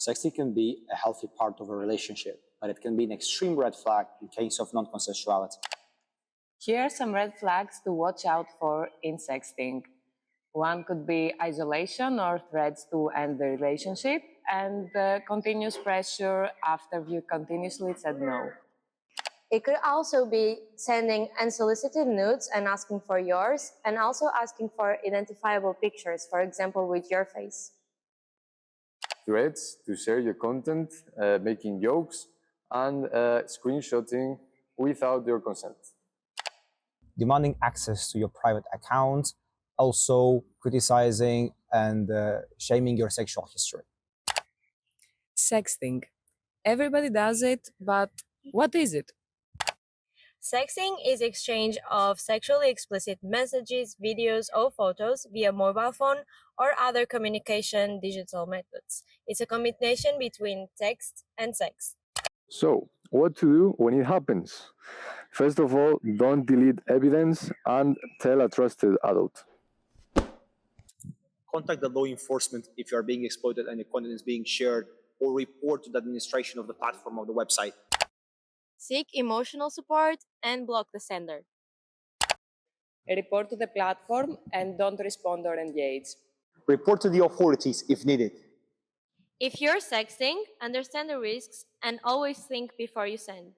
Sexting can be a healthy part of a relationship, but it can be an extreme red flag in case of non-consensuality. Here are some red flags to watch out for in sexting. One could be isolation or threats to end the relationship, and continuous pressure after you continuously said no. It could also be sending unsolicited nudes and asking for yours, and also asking for identifiable pictures, for example, with your face. Threats to share your content, making jokes, and screenshotting without your consent. Demanding access to your private account, also criticizing and shaming your sexual history. Sexting. Everybody does it, but what is it? Sexting is exchange of sexually explicit messages, videos, or photos via mobile phone or other communication digital methods. It's a combination between text and sex. So, what to do when it happens? First of all, don't delete evidence and tell a trusted adult. Contact the law enforcement if you are being exploited and your content is being shared, or report to the administration of the platform of the website. Seek emotional support and block the sender. Report to the platform and don't respond or engage. Report to the authorities if needed. If you're sexting, understand the risks and always think before you send.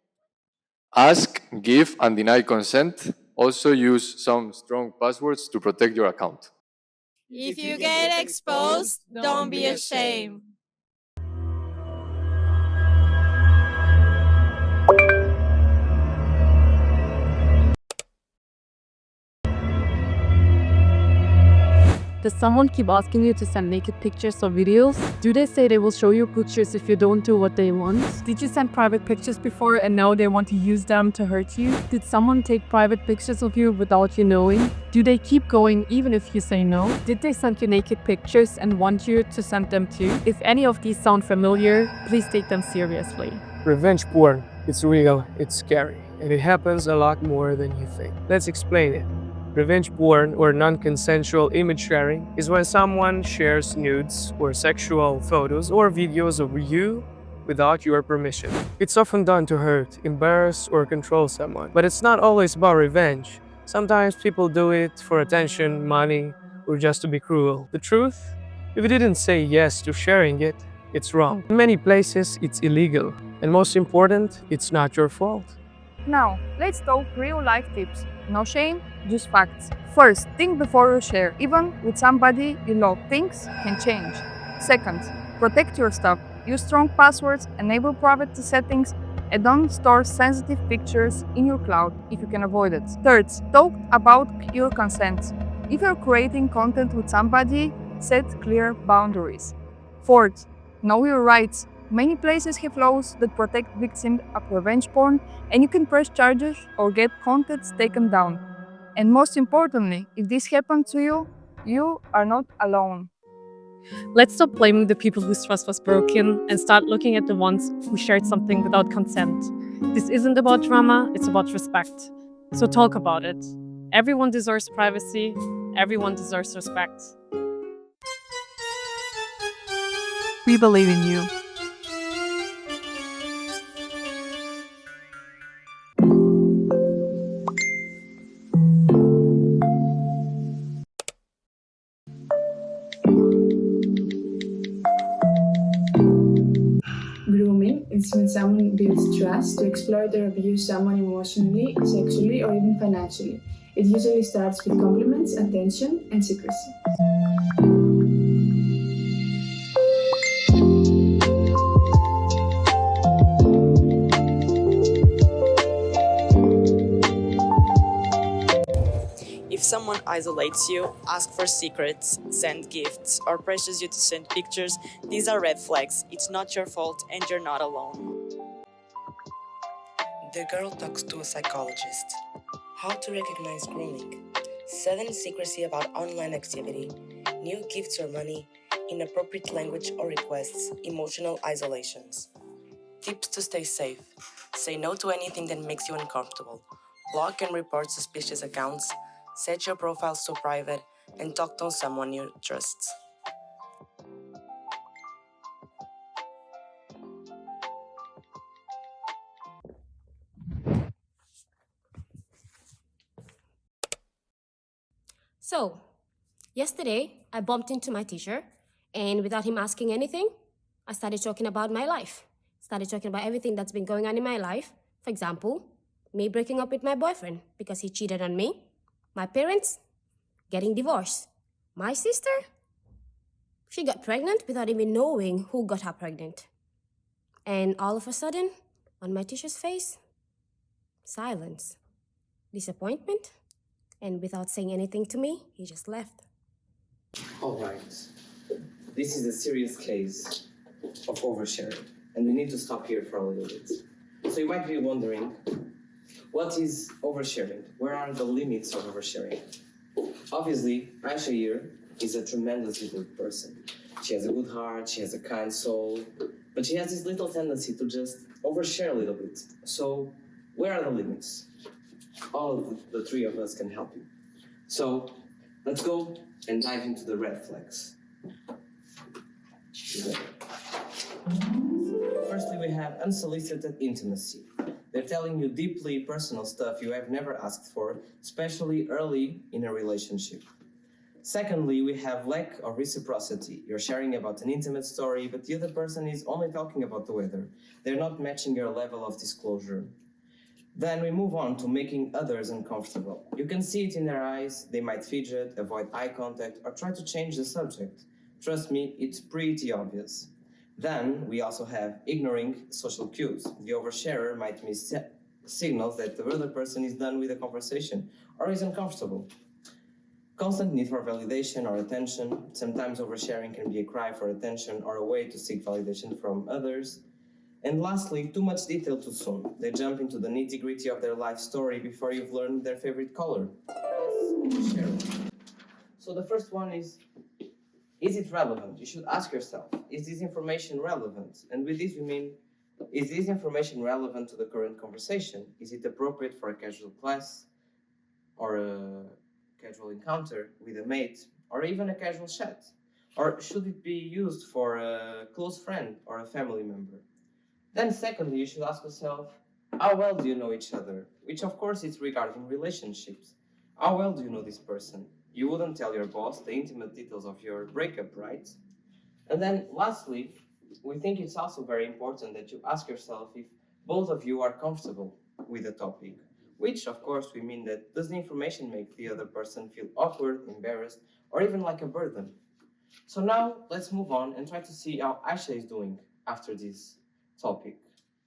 Ask, give, and deny consent. Also use some strong passwords to protect your account. If you get exposed, don't be ashamed. Does someone keep asking you to send naked pictures or videos? Do they say they will show you pictures if you don't do what they want? Did you send private pictures before and now they want to use them to hurt you? Did someone take private pictures of you without you knowing? Do they keep going even if you say no? Did they send you naked pictures and want you to send them too? If any of these sound familiar, please take them seriously. Revenge porn. It's real, it's scary, and it happens a lot more than you think. Let's explain it. Revenge porn, or non-consensual image sharing, is when someone shares nudes or sexual photos or videos of you without your permission. It's often done to hurt, embarrass, or control someone. But it's not always about revenge. Sometimes people do it for attention, money, or just to be cruel. The truth? If you didn't say yes to sharing it, it's wrong. In many places, it's illegal. And most important, it's not your fault. Now, let's talk real-life tips. No shame, just facts. First, think before you share. Even with somebody you love, things can change. Second, protect your stuff. Use strong passwords, enable private settings, and don't store sensitive pictures in your cloud if you can avoid it. Third, talk about your consent. If you're creating content with somebody, set clear boundaries. Fourth, know your rights. Many places have laws that protect victims of revenge porn, and you can press charges or get content taken down. And most importantly, if this happened to you, you are not alone. Let's stop blaming the people whose trust was broken and start looking at the ones who shared something without consent. This isn't about drama, it's about respect. So talk about it. Everyone deserves privacy, everyone deserves respect. We believe in you. Grooming is when someone builds trust to exploit or abuse someone emotionally, sexually, or even financially. It usually starts with compliments, attention, and secrecy. If someone isolates you, asks for secrets, sends gifts, or pressures you to send pictures, these are red flags. It's not your fault and you're not alone. The girl talks to a psychologist. How to recognize grooming. Sudden secrecy about online activity, new gifts or money, inappropriate language or requests, emotional isolations. Tips to stay safe. Say no to anything that makes you uncomfortable. Block and report suspicious accounts. Set your profiles to private and talk to someone you trust. So, yesterday, I bumped into my teacher, and without him asking anything, I started talking about my life. Started talking about everything that's been going on in my life. For example, me breaking up with my boyfriend because he cheated on me, my parents getting divorced, my sister, she got pregnant without even knowing who got her pregnant. And all of a sudden, on my teacher's face, silence, disappointment, and without saying anything to me, he just left. All right. This is a serious case of oversharing, and we need to stop here for a little bit. So you might be wondering, what is oversharing? Where are the limits of oversharing? Obviously, Aisha here is a tremendously good person. She has a good heart, she has a kind soul, but she has this little tendency to just overshare a little bit. So, where are the limits? All of the three of us can help you. So, let's go and dive into the red flags. Firstly, we have unsolicited intimacy. They're telling you deeply personal stuff you have never asked for, especially early in a relationship. Secondly, we have lack of reciprocity. You're sharing about an intimate story, but the other person is only talking about the weather. They're not matching your level of disclosure. Then we move on to making others uncomfortable. You can see it in their eyes. They might fidget, avoid eye contact, or try to change the subject. Trust me, it's pretty obvious. Then we also have ignoring social cues. The oversharer might miss signals that the other person is done with the conversation or is uncomfortable. Constant need for validation or attention. Sometimes oversharing can be a cry for attention or a way to seek validation from others. And lastly, too much detail too soon. They jump into the nitty-gritty of their life story before you've learned their favorite color. Yes, oversharing. So the first one is it relevant? You should ask yourself, is this information relevant? And with this we mean, is this information relevant to the current conversation? Is it appropriate for a casual class or a casual encounter with a mate or even a casual chat? Or should it be used for a close friend or a family member? Then secondly, you should ask yourself, how well do you know each other? Which of course is regarding relationships. How well do you know this person? You wouldn't tell your boss the intimate details of your breakup, right? And then lastly, we think it's also very important that you ask yourself if both of you are comfortable with the topic. Which of course we mean that does the information make the other person feel awkward, embarrassed, or even like a burden? So now let's move on and try to see how Aisha is doing after this topic.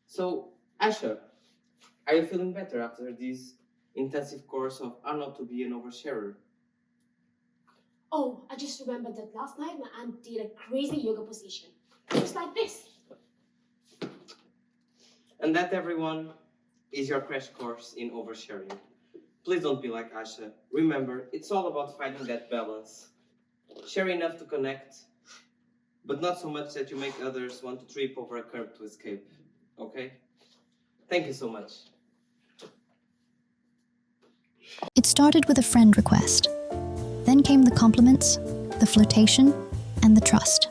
So Aisha, are you feeling better after this intensive course of how not to be an oversharer? Oh, I just remembered that last night my aunt did a crazy yoga position. Just like this. And that, everyone, is your crash course in oversharing. Please don't be like Aisha. Remember, it's all about finding that balance. Share enough to connect, but not so much that you make others want to trip over a curb to escape. Okay? Thank you so much. It started with a friend request. Then came the compliments, the flirtation, and the trust.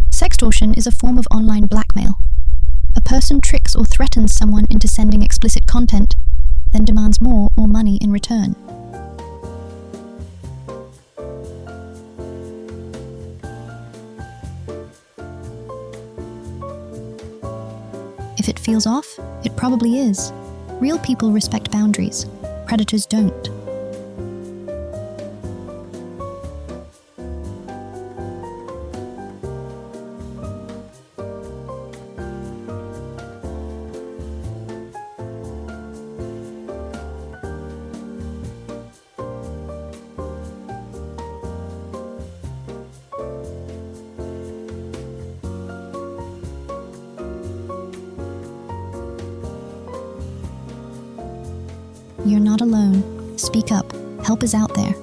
Sextortion is a form of online blackmail. A person tricks or threatens someone into sending explicit content, then demands more or money in return. If it feels off, it probably is. Real people respect boundaries. Predators don't. You're not alone. Speak up. Help is out there.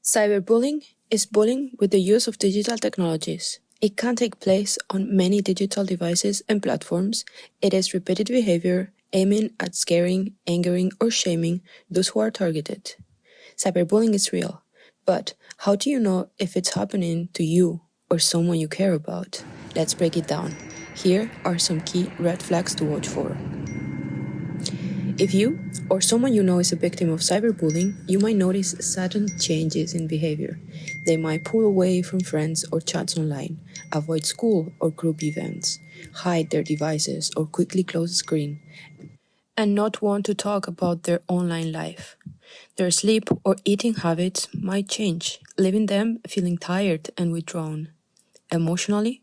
Cyberbullying is bullying with the use of digital technologies. It can take place on many digital devices and platforms. It is repeated behavior aiming at scaring, angering, or shaming those who are targeted. Cyberbullying is real, but how do you know if it's happening to you or someone you care about? Let's break it down. Here are some key red flags to watch for. If you or someone you know is a victim of cyberbullying, you might notice sudden changes in behavior. They might pull away from friends or chats online, avoid school or group events, hide their devices or quickly close the screen, and not want to talk about their online life. Their sleep or eating habits might change, leaving them feeling tired and withdrawn. Emotionally,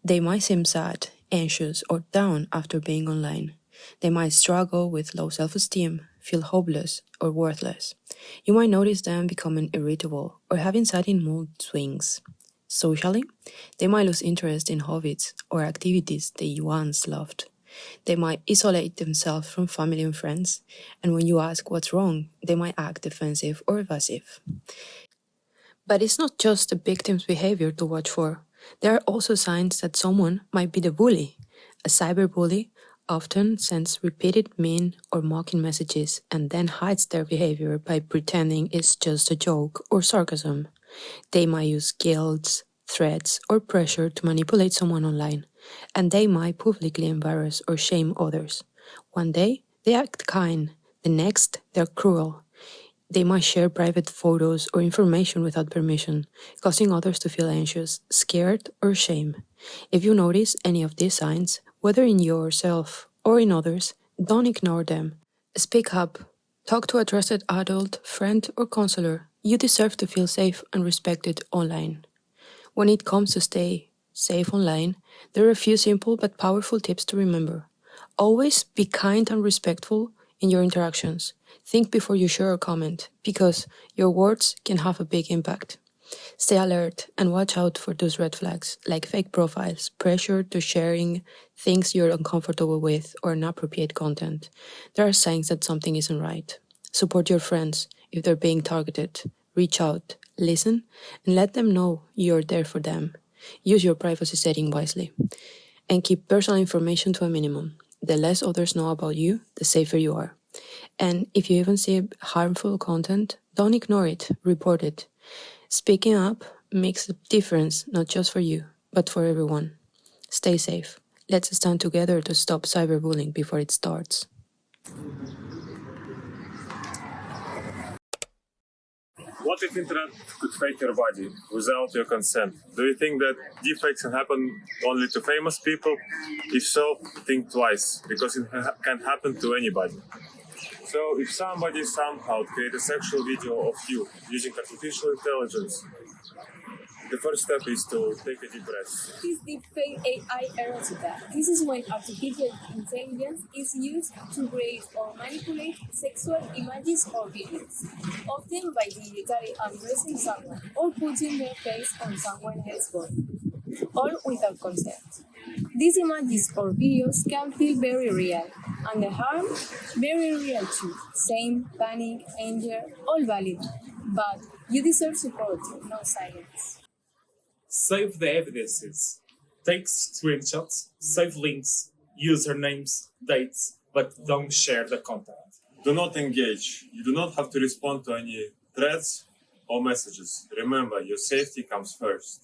they might seem sad, anxious, or down after being online. They might struggle with low self-esteem, feel hopeless or worthless. You might notice them becoming irritable or having sudden mood swings. Socially, they might lose interest in hobbies or activities they once loved. They might isolate themselves from family and friends, and when you ask what's wrong, they might act defensive or evasive. But it's not just the victim's behavior to watch for. There are also signs that someone might be the bully. A cyberbully often sends repeated mean or mocking messages and then hides their behavior by pretending it's just a joke or sarcasm. They might use guilt, threats, or pressure to manipulate someone online, and they might publicly embarrass or shame others. One day, they act kind, the next, they're cruel. They might share private photos or information without permission, causing others to feel anxious, scared, or shame. If you notice any of these signs, whether in yourself or in others, don't ignore them. Speak up. Talk to a trusted adult, friend, or counselor. You deserve to feel safe and respected online. When it comes to stay safe online, there are a few simple but powerful tips to remember. Always be kind and respectful in your interactions. Think before you share or comment, because your words can have a big impact. Stay alert and watch out for those red flags, like fake profiles, pressure to sharing things you're uncomfortable with, or inappropriate content. There are signs that something isn't right. Support your friends if they're being targeted. Reach out, listen, and let them know you're there for them. Use your privacy setting wisely. And keep personal information to a minimum. The less others know about you, the safer you are. And if you even see harmful content, don't ignore it, report it. Speaking up makes a difference not just for you, but for everyone. Stay safe. Let's stand together to stop cyberbullying before it starts. What if internet could fake your body without your consent? Do you think that deepfakes can happen only to famous people? If so, think twice, because it can happen to anybody. So if somebody somehow create a sexual video of you using artificial intelligence, the first step is to take a deep breath. This deepfake AI erotica. This is when artificial intelligence is used to create or manipulate sexual images or videos, often by digitally undressing someone or putting their face on someone else's body, all without consent. These images or videos can feel very real, and the harm very real too. Shame, panic, anger, all valid. But you deserve support, not silence. Save the evidences. Take screenshots, save links, usernames, dates, but don't share the content. Do not engage. You do not have to respond to any threats or messages. Remember, your safety comes first.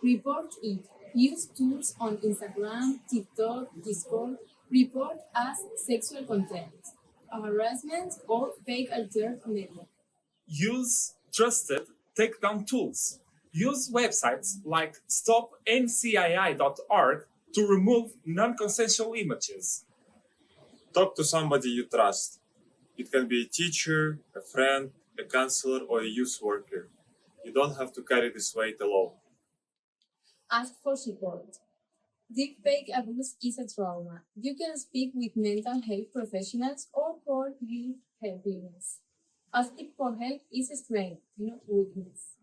Report it. Use tools on Instagram, TikTok, Discord. Report as sexual content, harassment, or fake alternative. Use trusted takedown tools. Use websites like stopncii.org to remove non-consensual images. Talk to somebody you trust. It can be a teacher, a friend, a counselor, or a youth worker. You don't have to carry this weight alone. Ask for support. Deepfake abuse is a trauma. You can speak with mental health professionals or for youth helpliness. Asking for help is a strength, not weakness.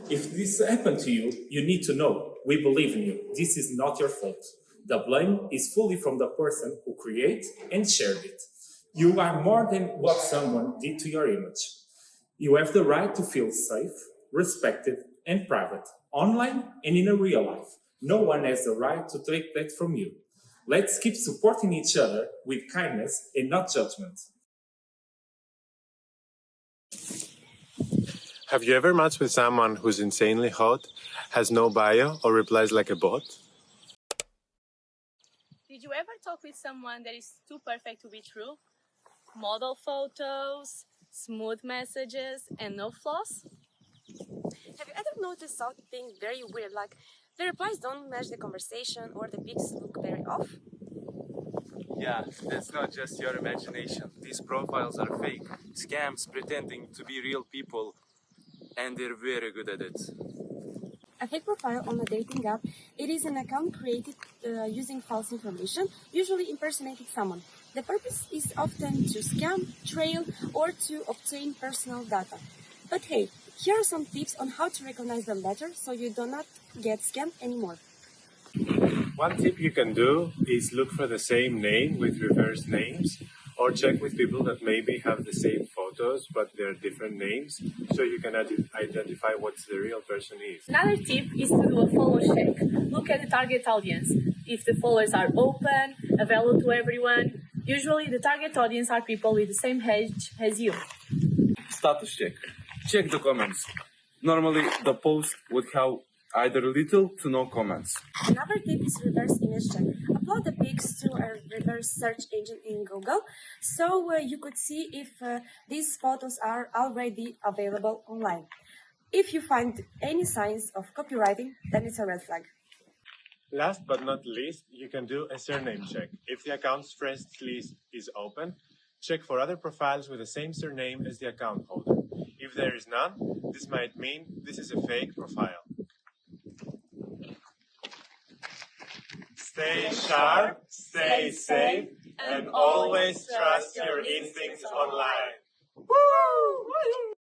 If this happened to you, you need to know we believe in you. This is not your fault. The blame is fully from the person who created and shared it. You are more than what someone did to your image. You have the right to feel safe, respected, and private, online and in a real life. No one has the right to take that from you. Let's keep supporting each other with kindness and not judgment. Have you ever matched with someone who's insanely hot, has no bio, or replies like a bot? Did you ever talk with someone that is too perfect to be true? Model photos, smooth messages, and no flaws? Have you ever noticed something very weird, like the replies don't match the conversation or the pics look very off? Yeah, that's not just your imagination. These profiles are fake, scams pretending to be real people, and they're very good at it. A fake profile on a dating app, it is an account created using false information, usually impersonating someone. The purpose is often to scam, trail, or to obtain personal data. But hey, here are some tips on how to recognize them better so you do not get scammed anymore. One tip you can do is look for the same name with reverse names, or check with people that maybe have the same photos but they're different names, so you can identify what the real person is. Another tip is to do a follow check. Look at the target audience. If the followers are open, available to everyone, usually the target audience are people with the same age as you. Status check. Check the comments. Normally, the post would have either little to no comments. Another tip is reverse image check. Upload the pics to a reverse search engine in Google so you could see if these photos are already available online. If you find any signs of copywriting, then it's a red flag. Last but not least, you can do a surname check. If the account's friends list is open, check for other profiles with the same surname as the account holder. If there is none, this might mean this is a fake profile. Stay sharp, stay safe, and always trust your instincts online. Woo!